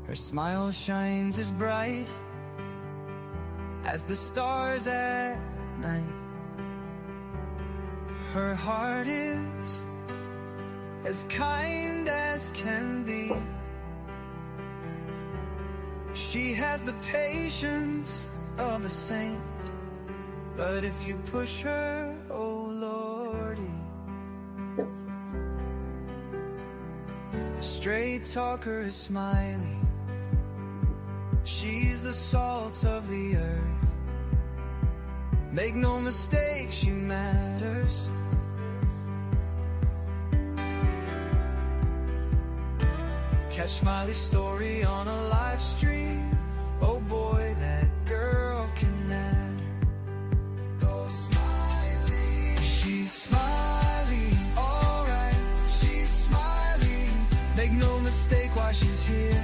Her smile shines as bright as the stars at night. Her heart is as kind as can be. She has the patience of a saint, but if you push her, oh Lordy. A straight talker is Smiley. She's the salt of the earth. Make no mistake, she matters. Catch Smiley's story on a live stream. Oh boy, that girl can matter. Go Smiley. She's Smiley, alright. She's Smiley. Make no mistake why she's here.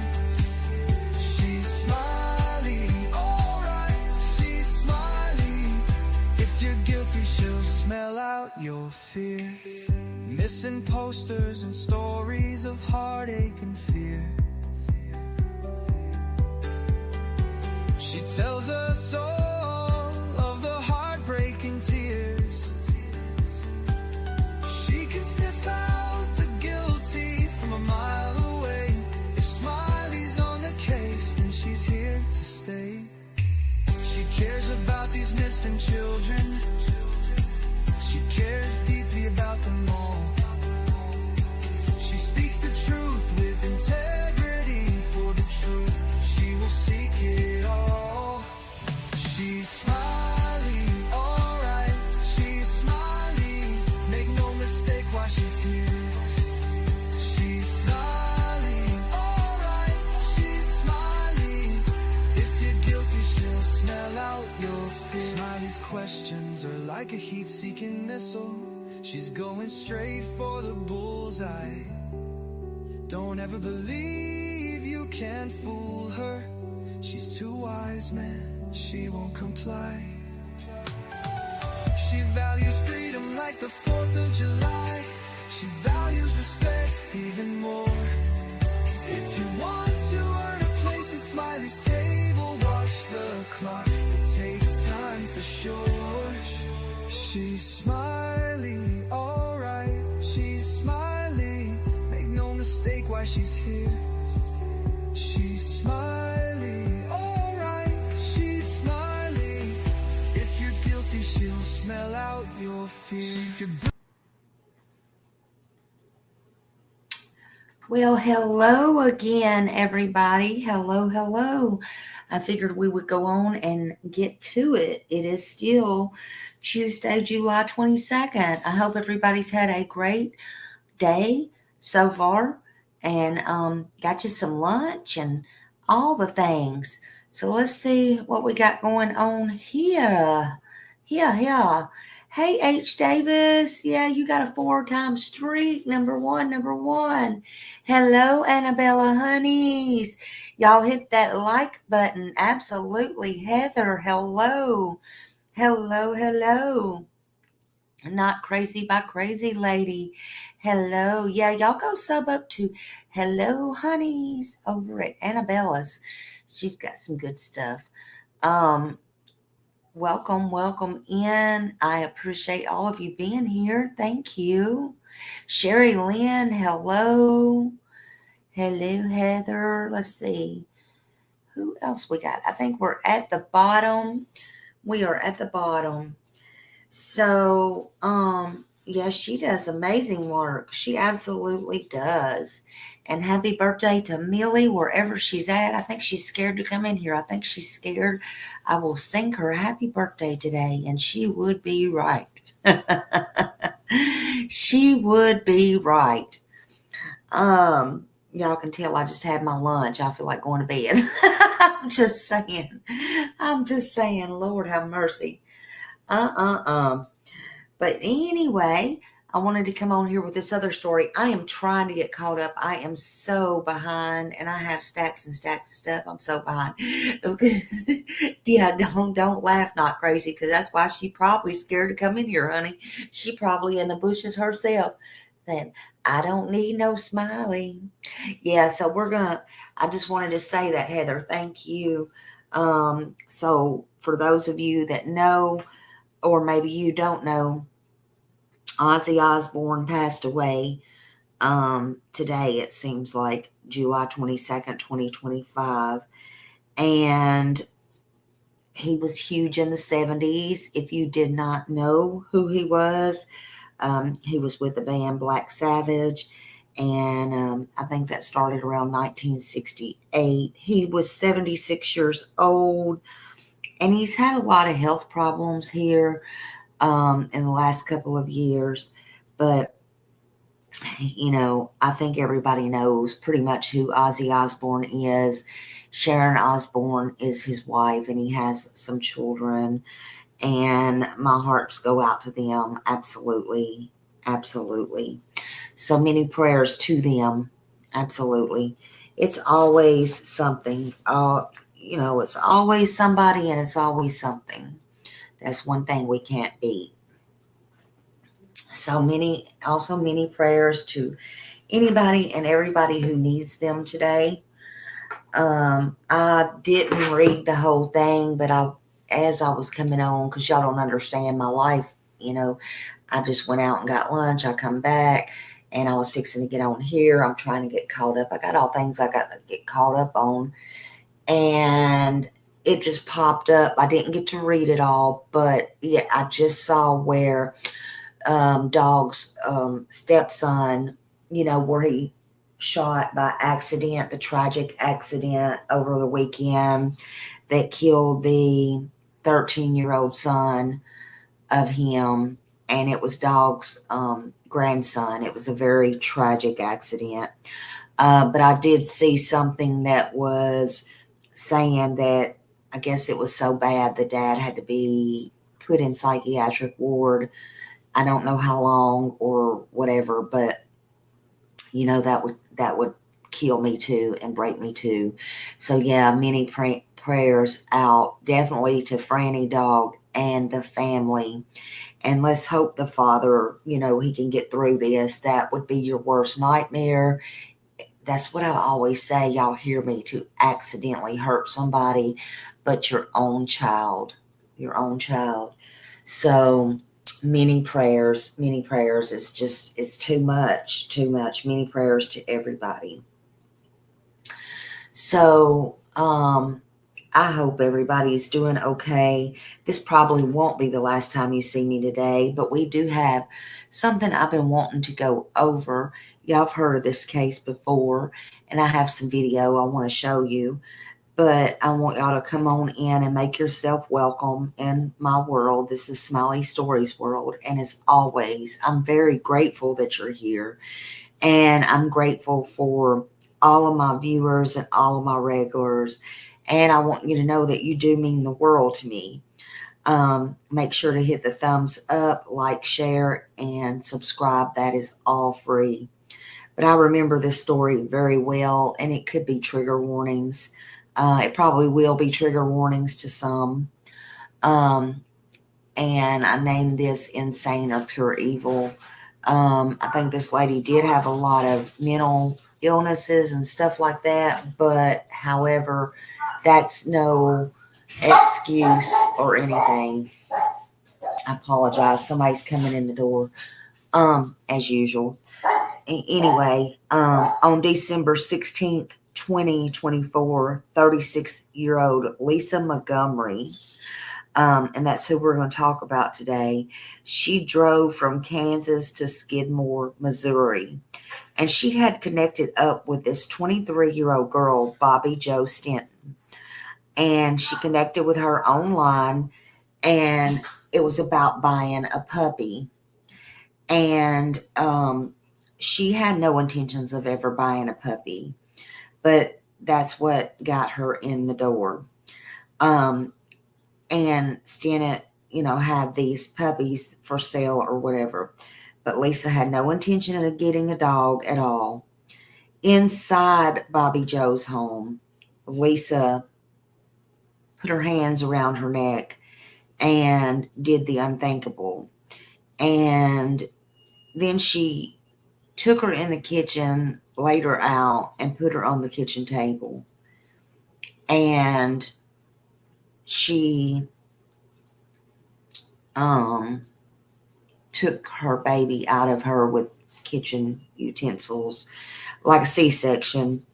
She's Smiley, alright. She's Smiley. If you're guilty, she'll smell out your fear. Missing posters and stories of heartache and fear. She tells us all of the heartbreaking tears. She can sniff out the guilty from a mile away. If Smiley's on the case, then she's here to stay. She cares about these missing children. She cares deeply about them all. She speaks the truth with integrity. For the truth, she will seek it all. She's Smiley, alright. She's Smiley. Make no mistake why she's here. She's Smiley, alright. She's Smiley. If you're guilty, she'll smell out your fear. Smiley's questions are like a heat-seeking missile. She's going straight for the bullseye. Don't ever believe you can fool her. She's too wise, man, she won't comply. She values freedom like the 4th of July. She values respect even more. If you want to earn a place at Smiley's table, watch the clock, it takes time for sure. She's Smiley, alright. She's Smiley. Make no mistake why she's here. She's Smiley, alright. She's Smiley. If you're guilty, she'll smell out your fear. Well, hello again, everybody. Hello. I figured we would go on and get to it. It is still Tuesday, July 22nd. I hope everybody's had a great day so far and got you some lunch and all the things. So let's see what we got going on here. Here. Hey, H. Davis. Yeah, you got a 4-time streak. Number one. Hello, Annabella Honeys. Y'all hit that like button. Absolutely. Heather, hello. Not Crazy by Crazy Lady. Hello. Yeah, y'all go sub up to Hello Honeys over at Annabella's. She's got some good stuff. Welcome in. I appreciate all of you being here. Thank you. Sherry Lynn, hello. Hello, Heather. Let's see. Who else we got? I think we're at the bottom. We are at the bottom. So, yeah, she does amazing work. She absolutely does. And happy birthday to Millie, wherever she's at. I think she's scared to come in here. I think she's scared I will sing her happy birthday today, and she would be right. She would be right. Y'all can tell I just had my lunch. I feel like going to bed. I'm just saying, Lord have mercy. But anyway, I wanted to come on here with this other story. I am trying to get caught up. I am so behind, and I have stacks and stacks of stuff. I'm so behind. Yeah, don't laugh, not crazy, because that's why she probably scared to come in here, honey. She probably in the bushes herself. Then I don't need no Smiley. Yeah, so I just wanted to say that, Heather. Thank you. So for those of you that know, or maybe you don't know, Ozzy Osbourne passed away today. It seems like July 22nd, 2025. And he was huge in the 70s. If you did not know who he was with the band Black Savage. And I think that started around 1968. He was 76 years old, and he's had a lot of health problems here in the last couple of years. But I think everybody knows pretty much who Ozzy Osbourne is. Sharon Osbourne is his wife, and he has some children. And my hearts go out to them. Absolutely. Absolutely. So many prayers to them. Absolutely. It's always something. It's always somebody and it's always something. That's one thing we can't beat. Also many prayers to anybody and everybody who needs them today. I didn't read the whole thing, but as I was coming on, because y'all don't understand my life, I just went out and got lunch. I come back and I was fixing to get on here. I'm trying to get caught up. I got all things I got to get caught up on. And it just popped up. I didn't get to read it all, but yeah, I just saw where Dog's stepson, where he shot by accident, the tragic accident over the weekend that killed the 13-year-old son of him. And it was Dog's grandson. It was a very tragic accident. But I did see something that was saying that I guess it was so bad the dad had to be put in psychiatric ward. I don't know how long or whatever, but that would kill me too and break me too. So yeah, many prayers out definitely to Franny Dog and the family. And let's hope the father, he can get through this. That would be your worst nightmare. That's what I always say. Y'all hear me, to accidentally hurt somebody, but your own child. So many prayers. It's too much. Many prayers to everybody. So, I hope everybody's doing okay. This probably won't be the last time you see me today, but we do have something I've been wanting to go over. Y'all have heard of this case before, and I have some video I want to show you. But I want y'all to come on in and make yourself welcome in my world. This is Smiley Stories world. And as always, I'm very grateful that you're here. And I'm grateful for all of my viewers and all of my regulars. And I want you to know that you do mean the world to me. Make sure to hit the thumbs up, like, share, and subscribe. That is all free. But I remember this story very well, and it could be trigger warnings. It probably will be trigger warnings to some. And I named this Insane or Pure Evil. I think this lady did have a lot of mental illnesses and stuff like that. But however, that's no excuse or anything. I apologize. Somebody's coming in the door, as usual. Anyway, on December 16th, 2024, 36-year-old Lisa Montgomery, and that's who we're going to talk about today. She drove from Kansas to Skidmore, Missouri, and she had connected up with this 23-year-old girl, Bobby Jo Stenton, and she connected with her online, and it was about buying a puppy. And she had no intentions of ever buying a puppy, but that's what got her in the door. And Stenton, had these puppies for sale or whatever. But Lisa had no intention of getting a dog at all. Inside Bobby Jo's home, Lisa put her hands around her neck and did the unthinkable. And then she took her in the kitchen, laid her out, and put her on the kitchen table. And she um, took her baby out of her with kitchen utensils, like a C-section.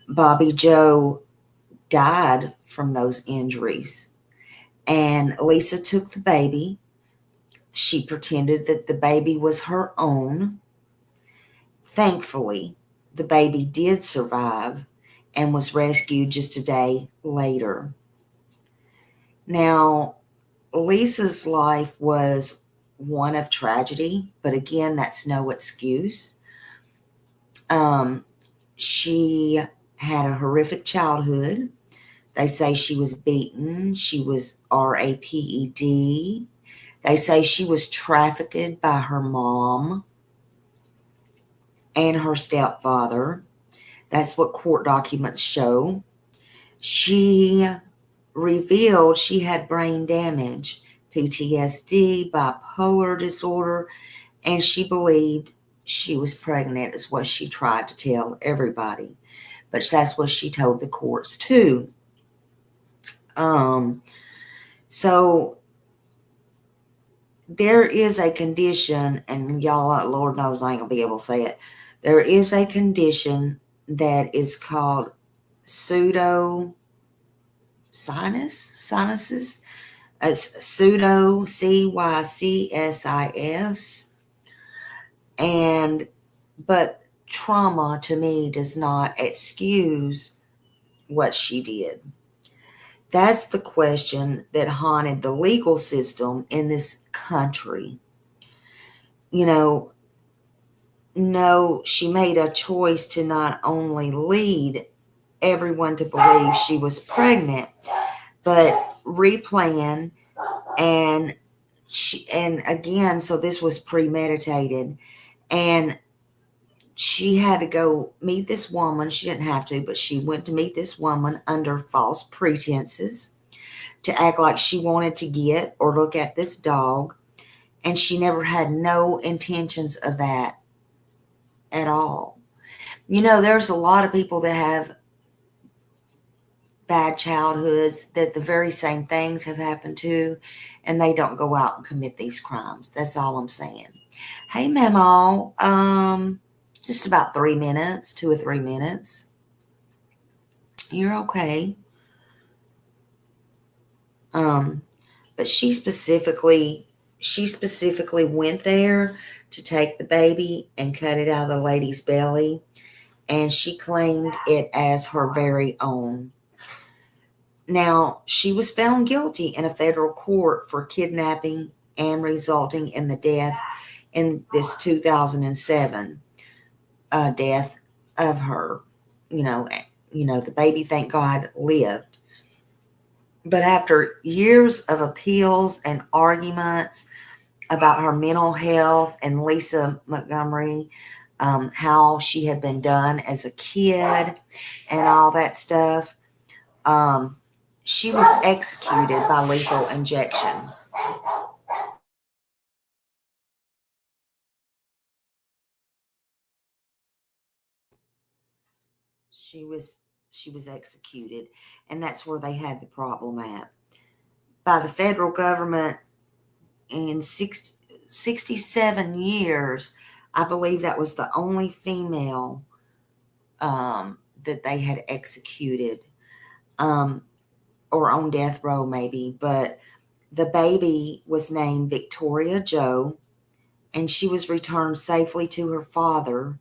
Bobby Joe died from those injuries. And Lisa took the baby. She pretended that the baby was her own. Thankfully, the baby did survive and was rescued just a day later. Now, Lisa's life was one of tragedy, but again, that's no excuse. Um, she had a horrific childhood. They say she was beaten. She was raped. They say she was trafficked by her mom and her stepfather. That's what court documents show. She revealed she had brain damage, PTSD, bipolar disorder, and she believed she was pregnant, is what she tried to tell everybody. But that's what she told the courts too. So there is a condition, and y'all, Lord knows I ain't gonna be able to say it. There is a condition that is called sinuses. It's pseudo, CYCSIS. But trauma to me does not excuse what she did. That's the question that haunted the legal system in this country. No, she made a choice to not only lead everyone to believe she was pregnant, but replan, and again, so this was premeditated, and she had to go meet this woman. She didn't have to, but she went to meet this woman under false pretenses to act like she wanted to get or look at this dog. And she never had no intentions of that at all. There's a lot of people that have bad childhoods that the very same things have happened to, and they don't go out and commit these crimes. That's all I'm saying. Hey, Memo. Just about 3 minutes, 2 or 3 minutes. You're okay. But she specifically went there to take the baby and cut it out of the lady's belly, and she claimed it as her very own. Now, she was found guilty in a federal court for kidnapping and resulting in the death in this 2007 death of her. The baby, thank God, lived. But after years of appeals and arguments about her mental health and Lisa Montgomery, how she had been done as a kid and all that stuff, she was executed by lethal injection. She was executed, and that's where they had the problem at. By the federal government in 67 years, I believe that was the only female that they had executed, or on death row maybe. But the baby was named Victoria Joe, and she was returned safely to her father,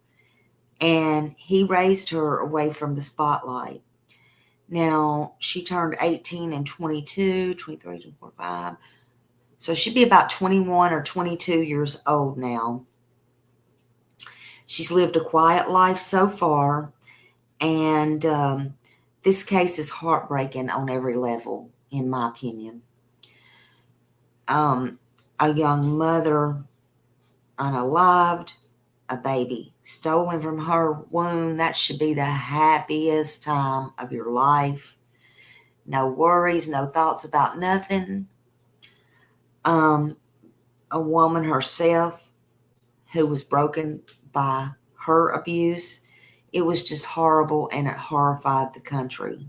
and he raised her away from the spotlight. Now, she turned 18 and 22, 23, 24, 25. So she'd be about 21 or 22 years old now. She's lived a quiet life so far, and this case is heartbreaking on every level, in my opinion. A young mother unalived, a baby stolen from her womb. That should be the happiest time of your life. No worries, no thoughts about nothing. A woman herself who was broken by her abuse. It was just horrible, and it horrified the country.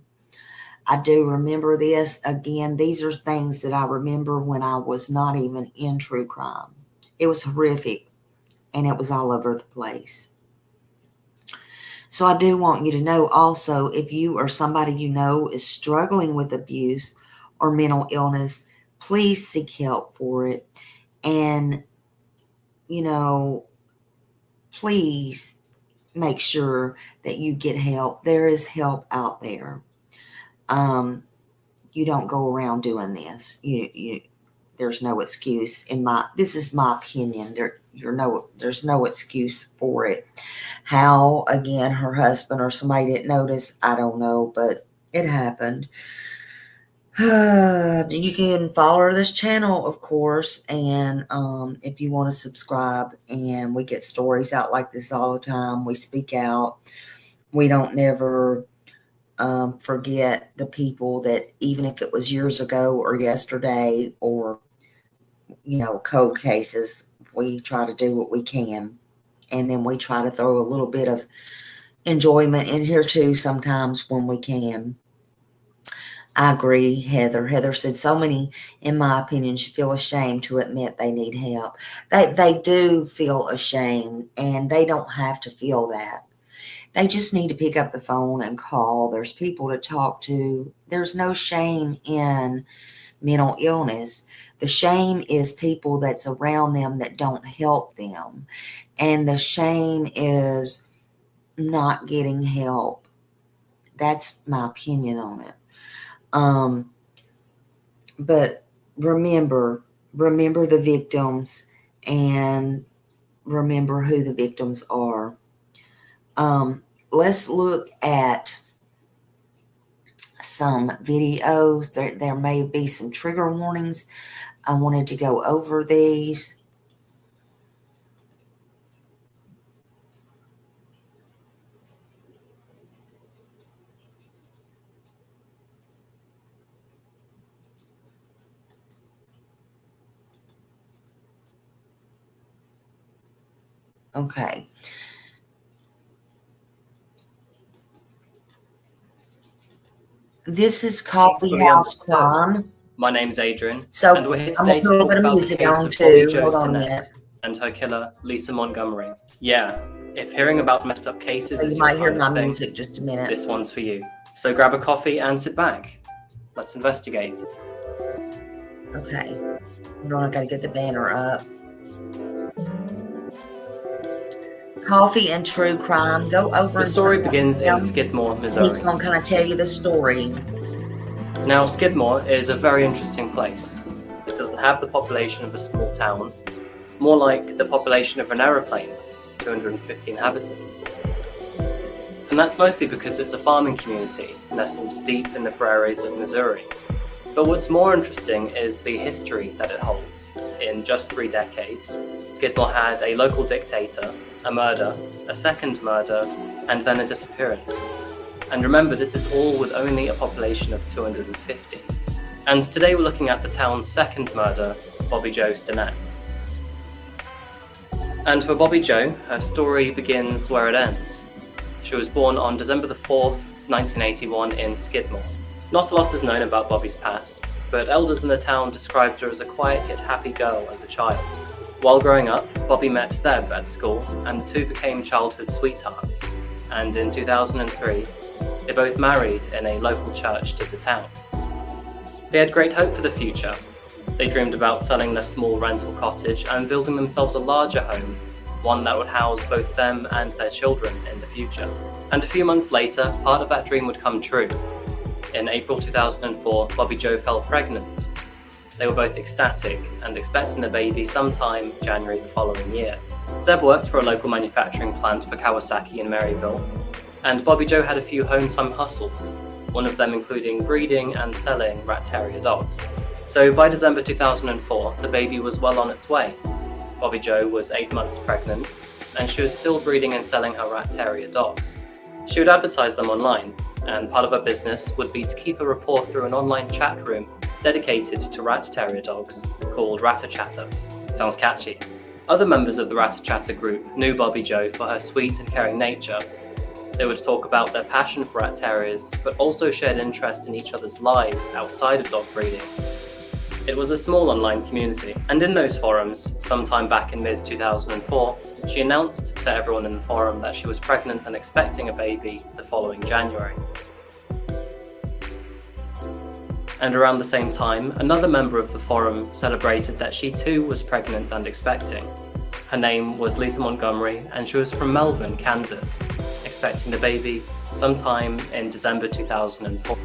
I do remember this. Again, these are things that I remember when I was not even in true crime. It was horrific, and it was all over the place. So I do want you to know also, if you or somebody you know is struggling with abuse or mental illness, please seek help for it. And, please make sure that you get help. There is help out there. You don't go around doing this. There's no excuse this is my opinion. There's no excuse for it. How, again, her husband or somebody didn't notice, I don't know, but it happened. You can follow this channel, of course, and if you want to subscribe, and we get stories out like this all the time. We speak out. We don't never forget the people that, even if it was years ago or yesterday or, cold cases, we try to do what we can. And then we try to throw a little bit of enjoyment in here too sometimes when we can. I agree, Heather. Heather said so many, in my opinion, should feel ashamed to admit they need help. They do feel ashamed, and they don't have to feel that. They just need to pick up the phone and call. There's people to talk to. There's no shame in mental illness. The shame is people that's around them that don't help them. And the shame is not getting help. That's my opinion on it. But remember the victims, and remember who the victims are. Let's look at some videos. There may be some trigger warnings. I wanted to go over these. Okay. This is Coffee House Crime. My name's Adrian, so and we're here today to talk about the case of Bobby Jo Stinnett and her killer, Lisa Montgomery. Yeah, if hearing about messed up cases is your kind of thing, music just a minute. This one's for you. So grab a coffee and sit back. Let's investigate. Okay. Hold on, I gotta get the banner up. Coffee and true crime. Go over. The story begins in Skidmore, Missouri. He's gonna kind of tell you the story. Now, Skidmore is a very interesting place. It doesn't have the population of a small town, more like the population of an aeroplane, 250 inhabitants. And that's mostly because it's a farming community nestled deep in the prairies of Missouri. But what's more interesting is the history that it holds. In just 3 decades, Skidmore had a local dictator, a murder, a second murder, and then a disappearance. And remember, this is all with only a population of 250. And today we're looking at the town's second murder, Bobby Jo Stinnett. And for Bobby Jo, her story begins where it ends. She was born on December the 4th, 1981 in Skidmore. Not a lot is known about Bobby's past, but elders in the town described her as a quiet yet happy girl as a child. While growing up, Bobby met Seb at school, and the two became childhood sweethearts. And in 2003, they both married in a local church to the town. They had great hope for the future. They dreamed about selling their small rental cottage and building themselves a larger home, one that would house both them and their children in the future. And a few months later, part of that dream would come true. In April 2004, Bobby Jo fell pregnant. They were both ecstatic and expecting the baby sometime January the following year. Seb worked for a local manufacturing plant for Kawasaki in Maryville, and Bobby Jo had a few home-time hustles, one of them including breeding and selling rat terrier dogs. So by December 2004, the baby was well on its way. Bobby Jo was 8 months pregnant, and she was still breeding and selling her rat terrier dogs. She would advertise them online, and part of her business would be to keep a rapport through an online chat room dedicated to rat terrier dogs called Ratter Chatter. Sounds catchy. Other members of the Rat-a-Chatter group knew Bobby Joe for her sweet and caring nature. They would talk about their passion for rat terriers, but also shared interest in each other's lives outside of dog breeding. It was a small online community, and in those forums, sometime back in mid-2004, she announced to everyone in the forum that she was pregnant and expecting a baby the following January. And around the same time, another member of the forum celebrated that she too was pregnant and expecting. Her name was Lisa Montgomery, and she was from Melbourne, Kansas, expecting the baby sometime in December 2004.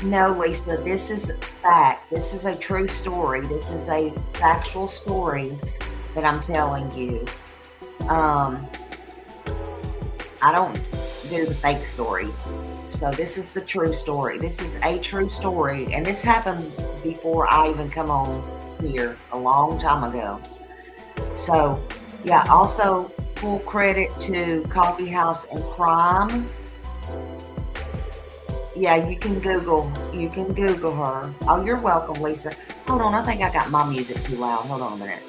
No, Lisa, this is fact. This is a true story. This is a factual story that I'm telling you. I don't do the fake stories. So this is the true story. This is a true story. And this happened before I even come on here a long time ago. So yeah, also full credit to Coffee House and Crime. Yeah, you can Google her. Oh, you're welcome, Lisa. Hold on, I think I got my music too loud. Hold on a minute.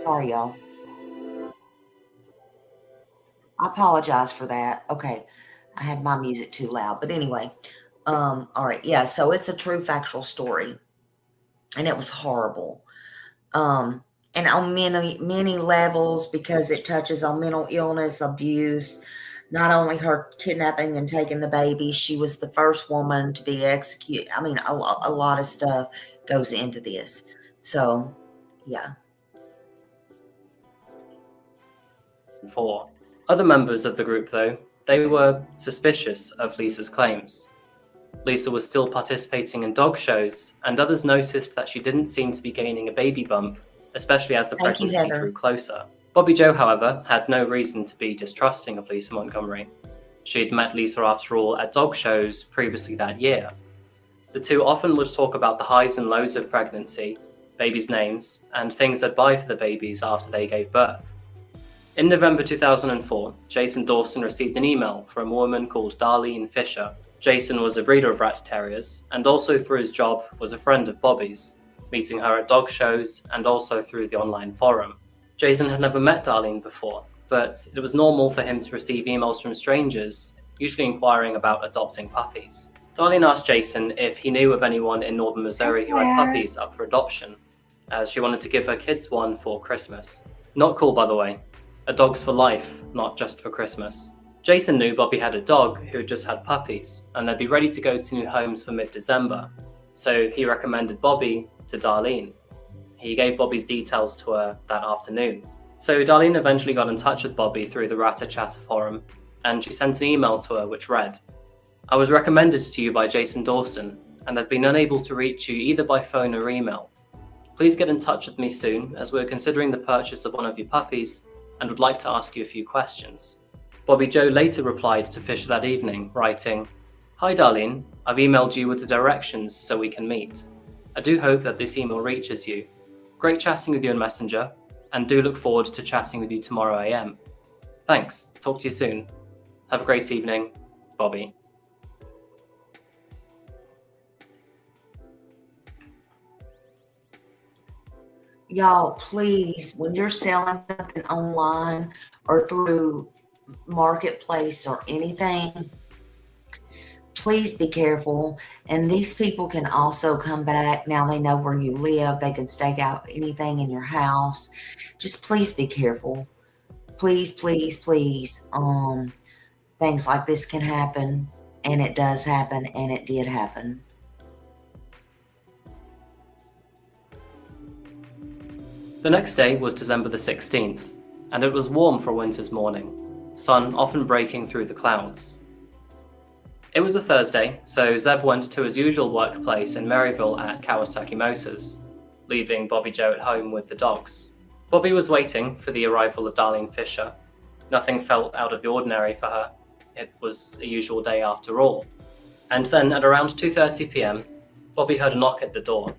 Sorry, y'all. I apologize for that. Okay, I had my music too loud. But anyway, all right, yeah, so it's a true factual story. And it was horrible. And on many levels, because it touches on mental illness, abuse, not only her kidnapping and taking the baby, she was the first woman to be executed. I mean, a lot of stuff goes into this. So, yeah. Other members of the group, though, they were suspicious of Lisa's claims. Lisa was still participating in dog shows, and others noticed that she didn't seem to be gaining a baby bump, especially as the pregnancy drew closer. Bobby Joe, however, had no reason to be distrusting of Lisa Montgomery. She had met Lisa, after all, at dog shows previously that year. The two often would talk about the highs and lows of pregnancy, babies' names, and things they'd buy for the babies after they gave birth. In November 2004, Jason Dawson received an email from a woman called Darlene Fisher. Jason was a breeder of rat terriers, and also through his job was a friend of Bobby's, meeting her at dog shows and also through the online forum. Jason had never met Darlene before, but it was normal for him to receive emails from strangers, usually inquiring about adopting puppies. Darlene asked Jason if he knew of anyone in northern Missouri who had puppies up for adoption, as she wanted to give her kids one for Christmas. Not cool, by the way. A dog's for life, not just for Christmas. Jason knew Bobby had a dog who had just had puppies, and they'd be ready to go to new homes for mid-December, so he recommended Bobby to Darlene. He gave Bobby's details to her that afternoon. So Darlene eventually got in touch with Bobby through the Rat-a-Chatter forum, and she sent an email to her which read, "I was recommended to you by Jason Dawson, and have been unable to reach you either by phone or email. Please get in touch with me soon, as we're considering the purchase of one of your puppies, and would like to ask you a few questions." Bobby Joe later replied to Fisher that evening, writing, "Hi Darlene, I've emailed you with the directions so we can meet. I do hope that this email reaches you. Great chatting with you on Messenger, and do look forward to chatting with you tomorrow AM. Thanks, talk to you soon. Have a great evening, Bobby." Y'all, please, when you're selling something online or through Marketplace or anything, please be careful. And these people can also come back. Now they know where you live. They can stake out anything in your house. Just please be careful. Please, please, please. Things like this can happen, and it does happen, and it did happen. The next day was December the 16th, and it was warm for a winter's morning, sun often breaking through the clouds. It was a Thursday, so Zeb went to his usual workplace in Maryville at Kawasaki Motors, leaving Bobby Joe at home with the dogs. Bobby was waiting for the arrival of Darlene Fisher. Nothing felt out of the ordinary for her. It was a usual day after all. And then at around 2:30 p.m, Bobby heard a knock at the door.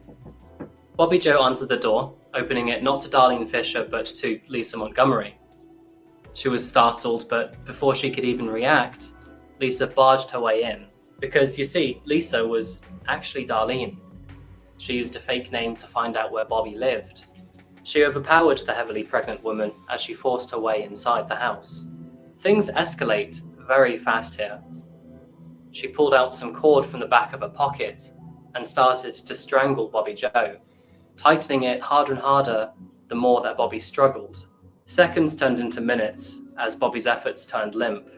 Bobby Joe answered the door, opening it not to Darlene Fisher but to Lisa Montgomery. She was startled, but before she could even react, Lisa barged her way in. Because, you see, Lisa was actually Darlene. She used a fake name to find out where Bobby lived. She overpowered the heavily pregnant woman as she forced her way inside the house. Things escalate very fast here. She pulled out some cord from the back of her pocket and started to strangle Bobby Joe, tightening it harder and harder the more that Bobby struggled. Seconds turned into minutes as Bobby's efforts turned limp.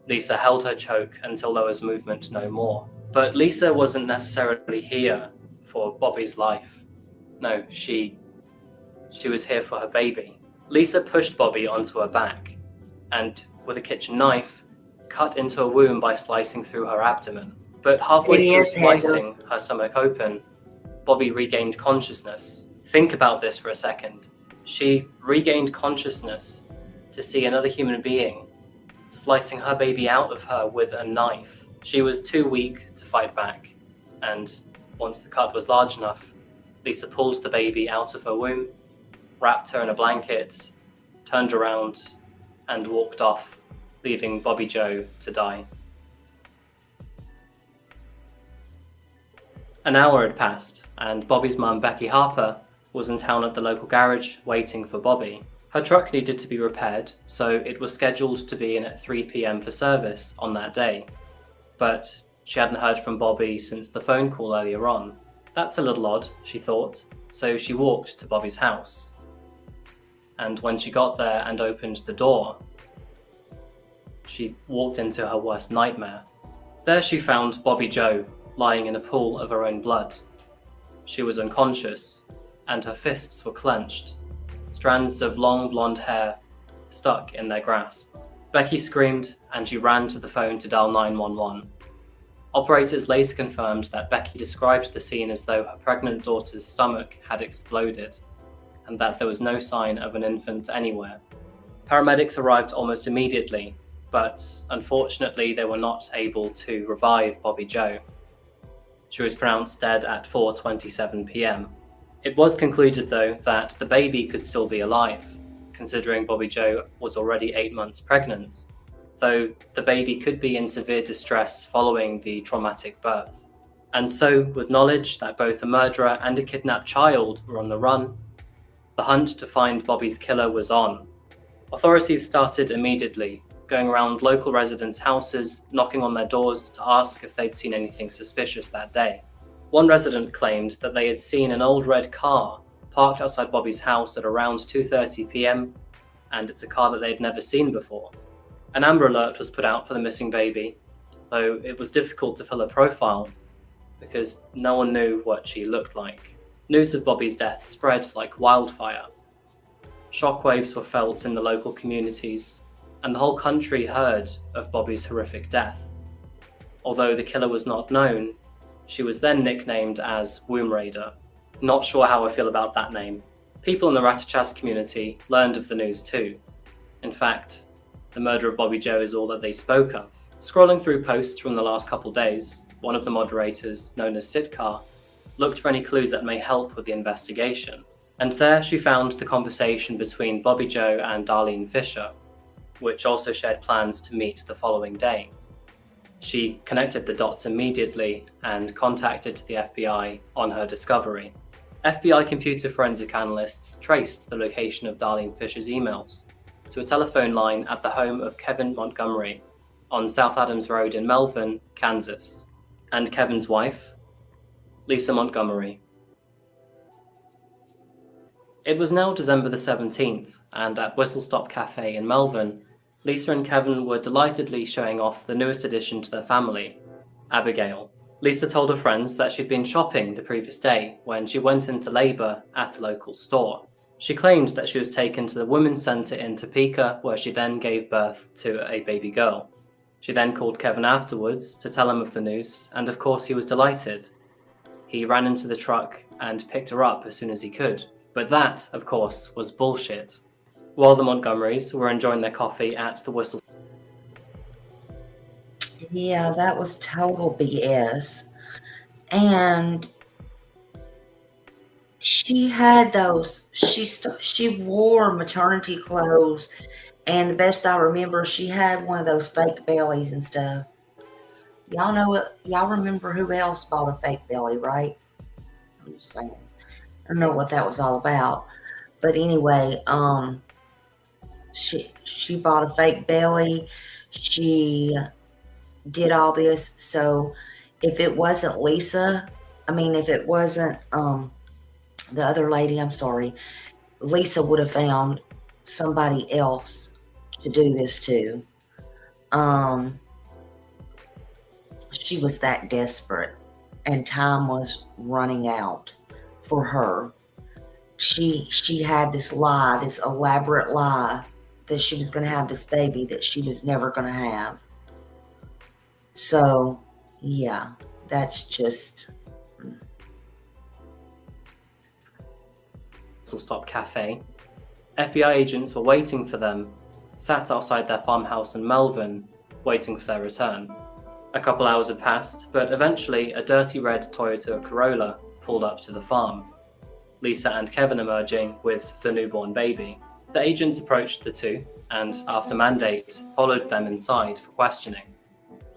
Lisa held her choke until there was movement no more. But Lisa wasn't necessarily here for Bobby's life. No, she was here for her baby. Lisa pushed Bobby onto her back and, with a kitchen knife, cut into a wound by slicing through her abdomen. But halfway through slicing her stomach open, Bobby regained consciousness. Think about this for a second. She regained consciousness to see another human being slicing her baby out of her with a knife. She was too weak to fight back, and once the cut was large enough, Lisa pulled the baby out of her womb, wrapped her in a blanket, turned around, and walked off, leaving Bobby Joe to die. An hour had passed, and Bobby's mum, Becky Harper, was in town at the local garage waiting for Bobby. Her truck needed to be repaired, so it was scheduled to be in at 3 p.m. for service on that day. But she hadn't heard from Bobby since the phone call earlier on. That's a little odd, she thought, so she walked to Bobby's house. And when she got there and opened the door, she walked into her worst nightmare. There she found Bobby Joe lying in a pool of her own blood. She was unconscious, and her fists were clenched, strands of long blonde hair stuck in their grasp. Becky screamed, and she ran to the phone to dial 911. Operators later confirmed that Becky described the scene as though her pregnant daughter's stomach had exploded, and that there was no sign of an infant anywhere. Paramedics arrived almost immediately, but unfortunately they were not able to revive Bobby Joe. She was pronounced dead at 4:27 p.m. It was concluded, though, that the baby could still be alive, considering Bobby Joe was already 8 months pregnant, though the baby could be in severe distress following the traumatic birth. And so, with knowledge that both a murderer and a kidnapped child were on the run, the hunt to find Bobby's killer was on. Authorities started immediately, going around local residents' houses, knocking on their doors to ask if they'd seen anything suspicious that day. One resident claimed that they had seen an old red car parked outside Bobby's house at around 2:30 p.m, and it's a car that they'd never seen before. An Amber Alert was put out for the missing baby, though it was difficult to fill a profile because no one knew what she looked like. News of Bobby's death spread like wildfire. Shockwaves were felt in the local communities, and the whole country heard of Bobby's horrific death. Although the killer was not known, she was then nicknamed as Womb Raider. Not sure how I feel about that name. People in the Ratachat community learned of the news too. In fact, the murder of Bobby Joe is all that they spoke of. Scrolling through posts from the last couple days, one of the moderators, known as Sitkar, looked for any clues that may help with the investigation. And there she found the conversation between Bobby Joe and Darlene Fisher, which also shared plans to meet the following day. She connected the dots immediately and contacted the FBI on her discovery. FBI computer forensic analysts traced the location of Darlene Fisher's emails to a telephone line at the home of Kevin Montgomery on South Adams Road in Melvin, Kansas, and Kevin's wife, Lisa Montgomery. It was now December the 17th, and at Whistle Stop Cafe in Melvin, Lisa and Kevin were delightedly showing off the newest addition to their family, Abigail. Lisa told her friends that she'd been shopping the previous day when she went into labor at a local store. She claimed that she was taken to the Women's Center in Topeka, where she then gave birth to a baby girl. She then called Kevin afterwards to tell him of the news, and of course he was delighted. He ran into the truck and picked her up as soon as he could. But that, of course, was bullshit. While the Montgomerys were enjoying their coffee at the Whistle. Yeah, that was total BS. And she had those, she wore maternity clothes And the best I remember, she had one of those fake bellies and stuff. Y'all know what? Y'all remember who else bought a fake belly, right? I'm just saying. I don't know what that was all about. But anyway, she bought a fake belly. She did all this. So if it wasn't Lisa, if it wasn't the other lady, I'm sorry, Lisa would have found somebody else to do this to. She was that desperate, and time was running out for her. She had this lie, this elaborate lie, that she was going to have this baby that she was never going to have. So, yeah, that's just... Stop Cafe. FBI agents were waiting for them, sat outside their farmhouse in Melbourne, waiting for their return. A couple hours had passed, but eventually a dirty red Toyota Corolla pulled up to the farm, Lisa and Kevin emerging with the newborn baby. The agents approached the two and, after mandate, followed them inside for questioning.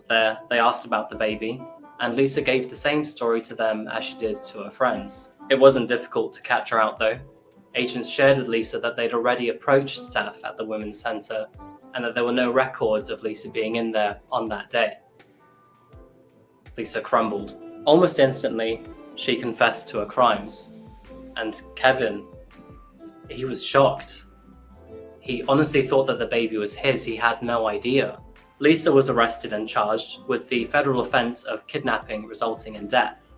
There, they asked about the baby, and Lisa gave the same story to them as she did to her friends. It wasn't difficult to catch her out though. Agents shared with Lisa that they'd already approached staff at the Women's Centre and that there were no records of Lisa being in there on that day. Lisa crumbled. Almost instantly, she confessed to her crimes. And Kevin, he was shocked. He honestly thought that the baby was his. He had no idea. Lisa was arrested and charged with the federal offence of kidnapping resulting in death.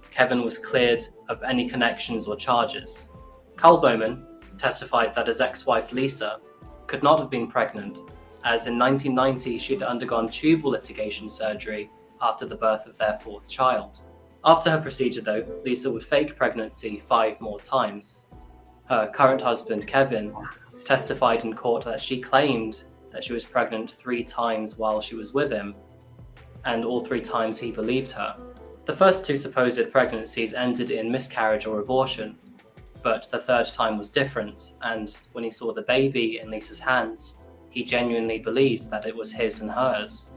Kevin was cleared of any connections or charges. Carl Bowman testified that his ex-wife Lisa could not have been pregnant, as in 1990 she'd undergone tubal litigation surgery after the birth of their fourth child. After her procedure though, Lisa would fake pregnancy 5 more times. Her current husband Kevin testified in court that she claimed that she was pregnant 3 times while she was with him, and all 3 times he believed her. The first 2 supposed pregnancies ended in miscarriage or abortion, but the 3rd time was different, and when he saw the baby in Lisa's hands, he genuinely believed that it was his and hers.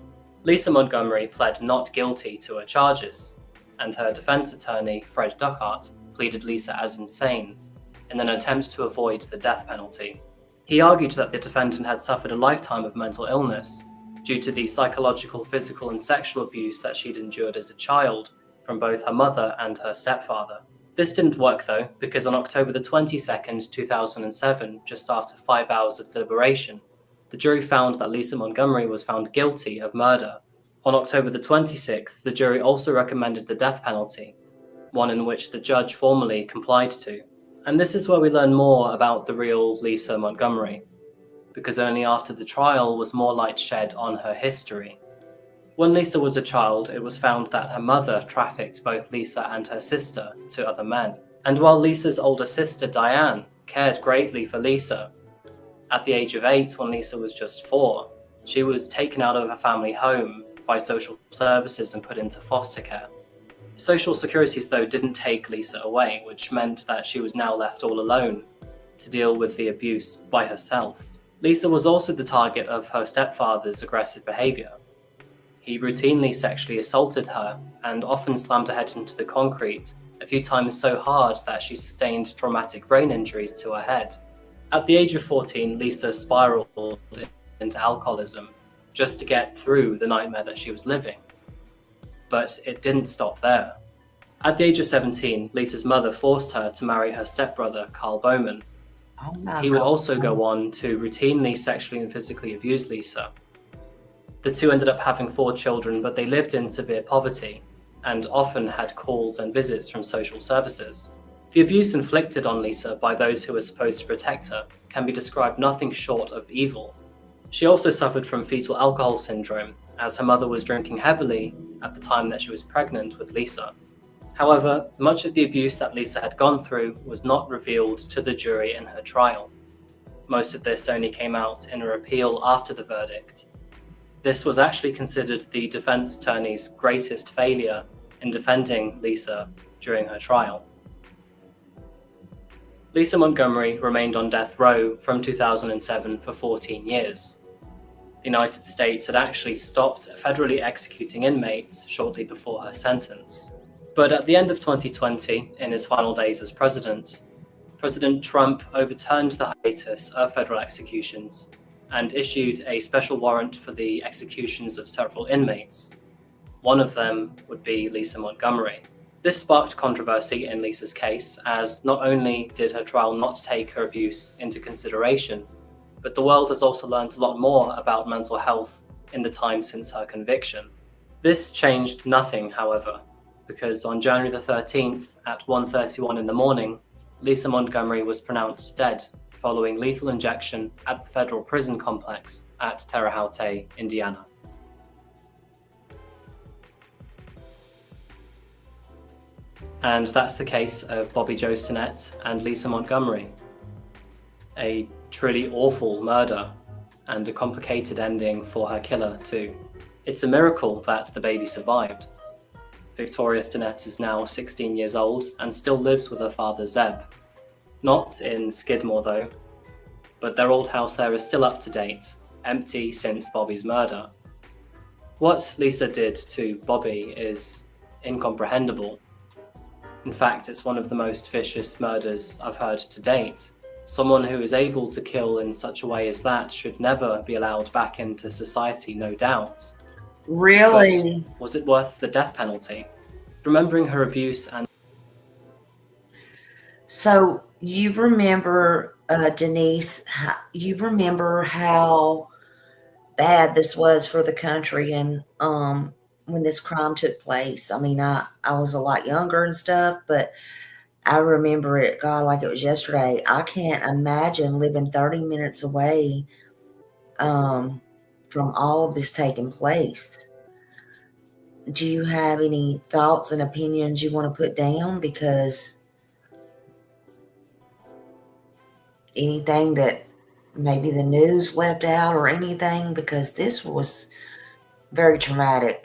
Lisa Montgomery pled not guilty to her charges, and her defense attorney, Fred Duckhart, pleaded Lisa as insane in an attempt to avoid the death penalty. He argued that the defendant had suffered a lifetime of mental illness due to the psychological, physical, and sexual abuse that she'd endured as a child from both her mother and her stepfather. This didn't work though, because on October the 22nd, 2007, just after 5 hours of deliberation, the jury found that Lisa Montgomery was found guilty of murder. On October the 26th, the jury also recommended the death penalty, one in which the judge formally complied to. And this is where we learn more about the real Lisa Montgomery, because only after the trial was more light shed on her history. When Lisa was a child, it was found that her mother trafficked both Lisa and her sister to other men. And while Lisa's older sister, Diane, cared greatly for Lisa, at the age of 8, when Lisa was just 4, she was taken out of her family home by social services and put into foster care. Social Securities, though, didn't take Lisa away, which meant that she was now left all alone to deal with the abuse by herself. Lisa was also the target of her stepfather's aggressive behavior. He routinely sexually assaulted her and often slammed her head into the concrete, a few times so hard that she sustained traumatic brain injuries to her head. At the age of 14, Lisa spiraled into alcoholism just to get through the nightmare that she was living. But it didn't stop there. At the age of 17, Lisa's mother forced her to marry her stepbrother, Carl Bowman. He would also go on to routinely sexually and physically abuse Lisa. The two ended up having 4 children, but they lived in severe poverty and often had calls and visits from social services. The abuse inflicted on Lisa by those who were supposed to protect her can be described nothing short of evil. She also suffered from fetal alcohol syndrome, as her mother was drinking heavily at the time that she was pregnant with Lisa. However, much of the abuse that Lisa had gone through was not revealed to the jury in her trial. Most of this only came out in a appeal after the verdict. This was actually considered the defense attorney's greatest failure in defending Lisa during her trial. Lisa Montgomery remained on death row from 2007 for 14 years. The United States had actually stopped federally executing inmates shortly before her sentence. But at the end of 2020, in his final days as president, President Trump overturned the hiatus of federal executions and issued a special warrant for the executions of several inmates. One of them would be Lisa Montgomery. This sparked controversy in Lisa's case, as not only did her trial not take her abuse into consideration, but the world has also learned a lot more about mental health in the time since her conviction. This changed nothing, however, because on January the 13th at 1:31 in the morning, Lisa Montgomery was pronounced dead following lethal injection at the federal prison complex at Terre Haute, Indiana. And that's the case of Bobby Jo Stinnett and Lisa Montgomery. A truly awful murder and a complicated ending for her killer too. It's a miracle that the baby survived. Victoria Stinnett is now 16 years old and still lives with her father Zeb. Not in Skidmore though, but their old house there is still up to date, empty since Bobby's murder. What Lisa did to Bobby is incomprehensible. In fact, it's one of the most vicious murders I've heard to date. Someone who is able to kill in such a way as that should never be allowed back into society, no doubt. Really? But was it worth the death penalty? Remembering her abuse and... So you remember, Denise, you remember how bad this was for the country and when this crime took place. I mean, I was a lot younger and stuff, but I remember it, God, like it was yesterday. I can't imagine living 30 minutes away from all of this taking place. Do you have any thoughts and opinions you want to put down? Because anything that maybe the news left out or anything, because this was very traumatic.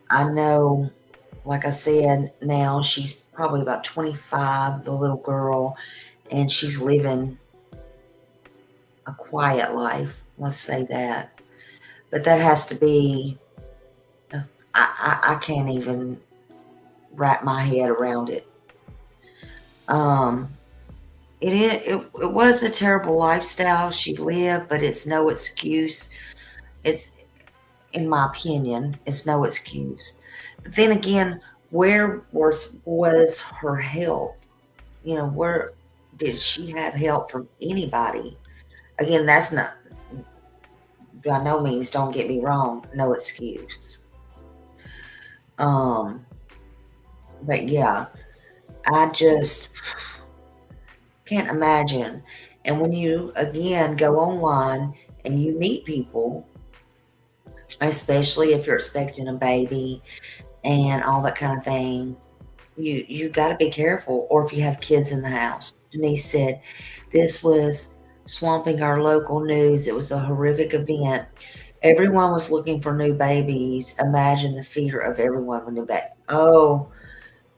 I know, like I said, now she's probably about 25, the little girl, and she's living a quiet life. Let's say that. But that has to be, I can't even wrap my head around it. It was a terrible lifestyle she lived, but it's no excuse. It's, in my opinion, it's no excuse. But then again, where was her help? You know, where did she have help from anybody? Again, that's not, by no means, don't get me wrong, no excuse. But yeah, I just can't imagine. And when you, again, go online and you meet people, especially if you're expecting a baby and all that kind of thing, you got to be careful. Or if you have kids in the house. Denise said, this was swamping our local news. It was a horrific event. Everyone was looking for new babies. Imagine the fear of everyone with new babies. Oh,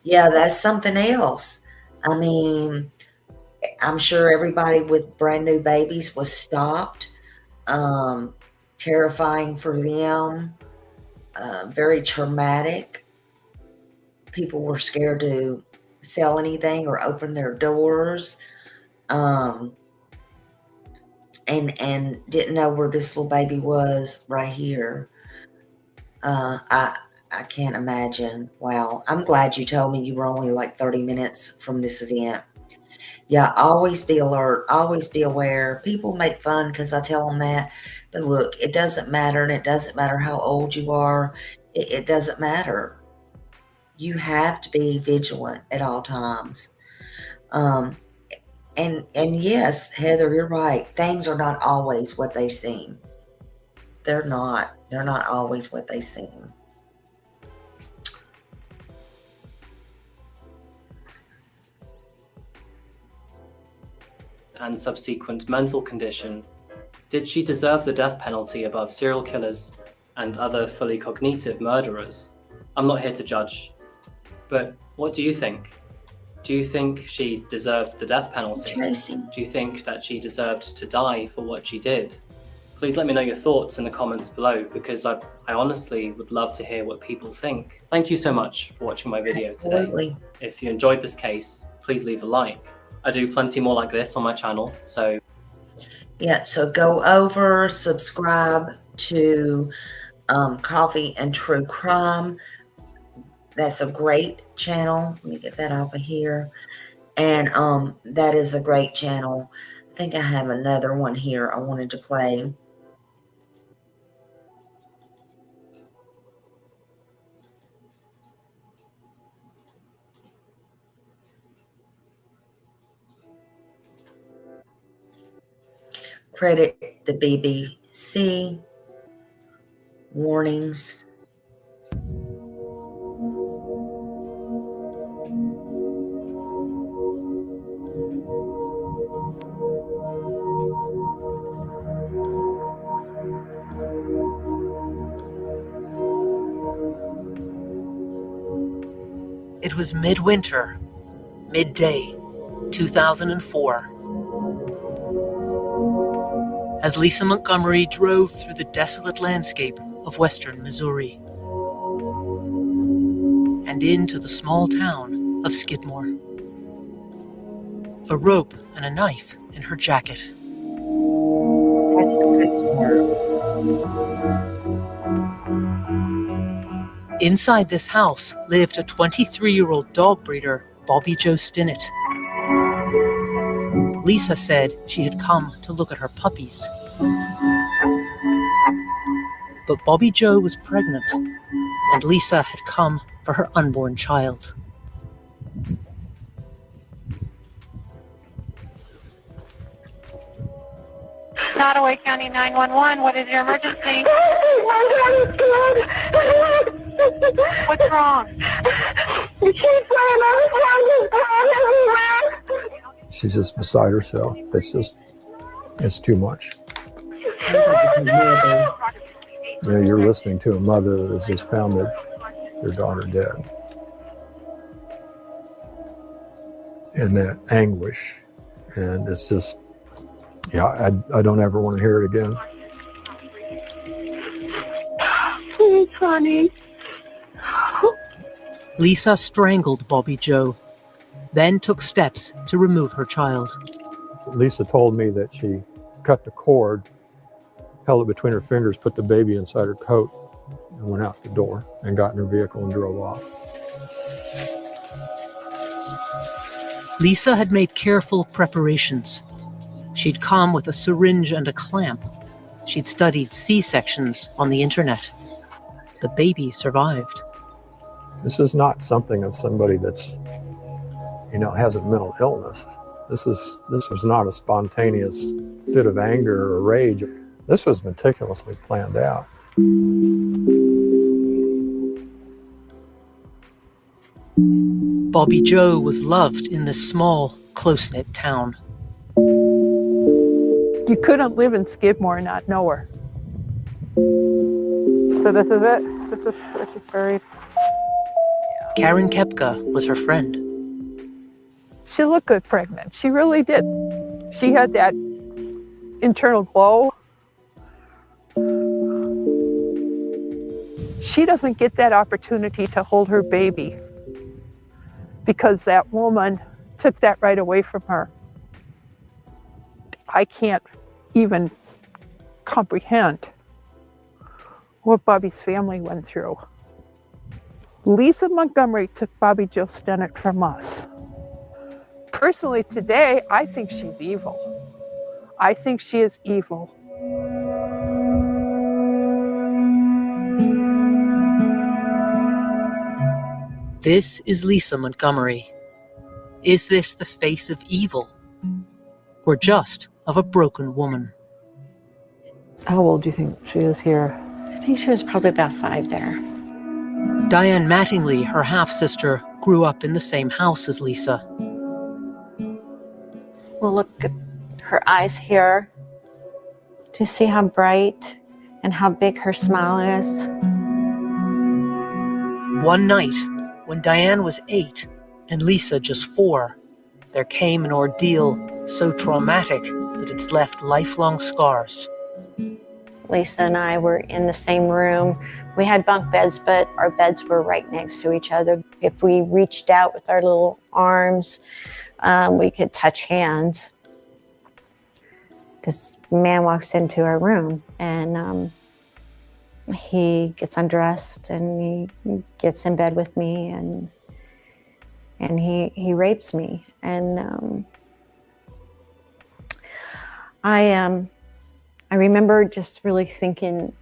yeah, that's something else. I mean, I'm sure everybody with brand new babies was stopped. Terrifying for them. Very traumatic. People were scared to sell anything or open their doors. And didn't know where this little baby was right here. I can't imagine. Wow. I'm glad you told me you were only like 30 minutes from this event. Yeah, always be alert. Always be aware. People make fun because I tell them that. But look, it doesn't matter, and it doesn't matter how old you are. It doesn't matter. You have to be vigilant at all times. And yes, Heather, you're right. Things are not always what they seem. They're not. They're not always what they seem. And subsequent mental condition, did she deserve the death penalty above serial killers and other fully cognitive murderers? I'm not here to judge, but what do you think? Do you think she deserved the death penalty? Tracy. Do you think that she deserved to die for what she did? Please let me know your thoughts in the comments below, because I honestly would love to hear what people think. Thank you so much for watching my video Absolutely. today. If you enjoyed this case, please leave a like. I do plenty more like this on my channel, so... Yeah, so go over, subscribe to Coffee and True Crime. That's a great channel. Let me get that off of here. And that is a great channel. I think I have another one here I wanted to play. Credit the BBC. Warnings. It was midwinter, midday, 2004. As Lisa Montgomery drove through the desolate landscape of western Missouri and into the small town of Skidmore. A rope and a knife in her jacket. That's the good part. Inside this house lived a 23-year-old dog breeder, Bobby Joe Stinnett. Lisa said she had come to look at her puppies. But Bobby Joe was pregnant, and Lisa had come for her unborn child. Nottoway County 911, what is your emergency? What's wrong? She's just beside herself. It's too much. Yeah, you're listening to a mother that has just found their daughter dead. And that anguish. And it's just, yeah, I don't ever want to hear it again. Please, honey. Lisa strangled Bobby Joe, then took steps to remove her child. Lisa told me that she cut the cord, held it between her fingers, put the baby inside her coat, and went out the door and got in her vehicle and drove off. Lisa had made careful preparations. She'd come with a syringe and a clamp. She'd studied C-sections on the internet. The baby survived. This is not something of somebody that's, has a mental illness. This was not a spontaneous fit of anger or rage. This was meticulously planned out. Bobby Joe was loved in this small, close-knit town. You couldn't live in Skidmore and not know her. So this is it. This is where she's buried. Karen Kepka was her friend. She looked good pregnant. She really did. She had that internal glow. She doesn't get that opportunity to hold her baby because that woman took that right away from her. I can't even comprehend what Bobby's family went through. Lisa Montgomery took Bobby Joe Stinnett from us. Personally, today, I think she's evil. I think she is evil. This is Lisa Montgomery. Is this the face of evil? Or just of a broken woman? How old do you think she is here? I think she was probably about 5 there. Diane Mattingly, her half-sister, grew up in the same house as Lisa. We'll look at her eyes here to see how bright and how big her smile is. One night, when Diane was 8, and Lisa just 4, there came an ordeal so traumatic that it's left lifelong scars. Lisa and I were in the same room. We had bunk beds, but our beds were right next to each other. If we reached out with our little arms, we could touch hands. This man walks into our room, and he gets undressed, and he gets in bed with me, and he rapes me. And I remember just really thinking,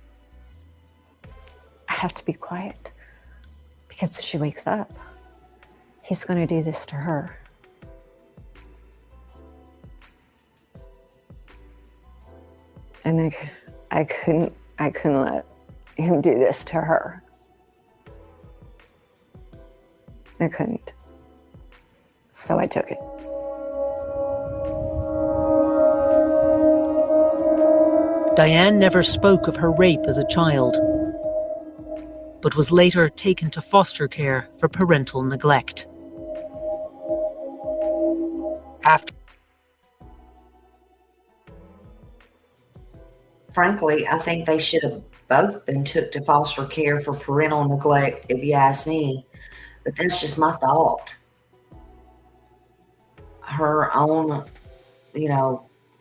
I have to be quiet, because if she wakes up, he's going to do this to her. And I couldn't let him do this to her. I couldn't. So I took it. Diane never spoke of her rape as a child, but was later taken to foster care for parental neglect. Frankly, I think they should have both been took to foster care for parental neglect, if you ask me. But that's just my thought. Her own,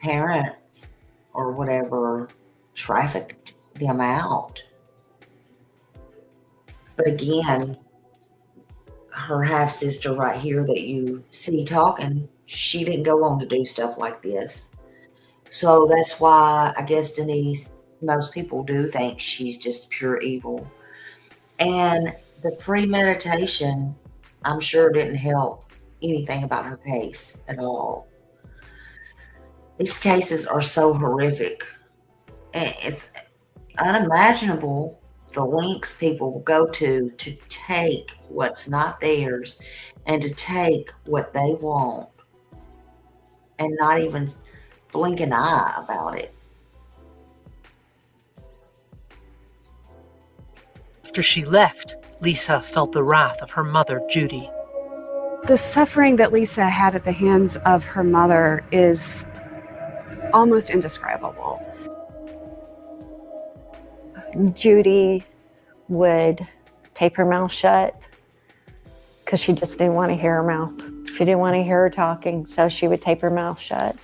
parents or whatever trafficked them out. But again, her half-sister right here that you see talking, she didn't go on to do stuff like this. So that's why I guess Denise, most people do think she's just pure evil. And the premeditation, I'm sure, didn't help anything about her case at all. These cases are so horrific. It's unimaginable the lengths people will go to take what's not theirs and to take what they want and not even blink an eye about it. After she left, Lisa felt the wrath of her mother, Judy. The suffering that Lisa had at the hands of her mother is almost indescribable. Judy would tape her mouth shut because she just didn't want to hear her mouth. She didn't want to hear her talking, so she would tape her mouth shut.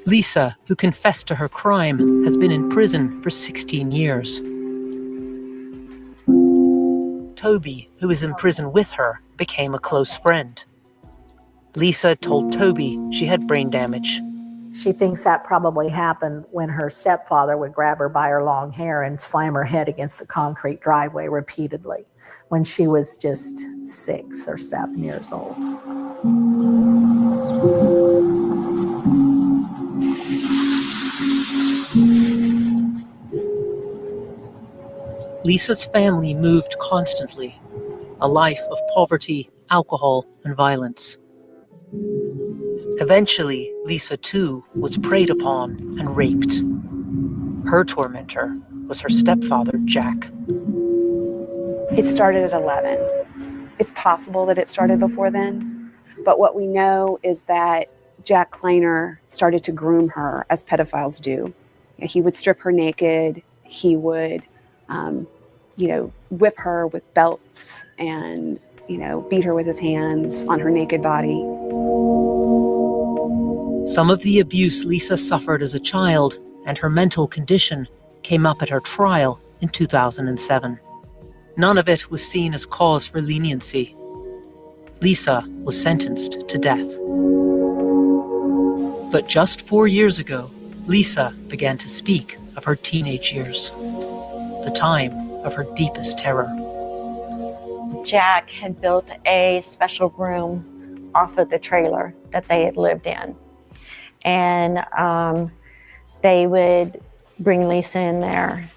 Lisa, who confessed to her crime, has been in prison for 16 years. Toby, who was in prison with her, became a close friend. Lisa told Toby she had brain damage. She thinks that probably happened when her stepfather would grab her by her long hair and slam her head against the concrete driveway repeatedly when she was just 6 or 7 years old. Lisa's family moved constantly, a life of poverty, alcohol, and violence. Eventually, Lisa too was preyed upon and raped. Her tormentor was her stepfather, Jack. It started at 11. It's possible that it started before then, but what we know is that Jack Kleiner started to groom her as pedophiles do. He would strip her naked. He would, whip her with belts and, beat her with his hands on her naked body. Some of the abuse Lisa suffered as a child and her mental condition came up at her trial in 2007. None of it was seen as cause for leniency. Lisa was sentenced to death. But just 4 years ago, Lisa began to speak of her teenage years, the time of her deepest terror. Jack had built a special room off of the trailer that they had lived in. And they would bring Lisa in there.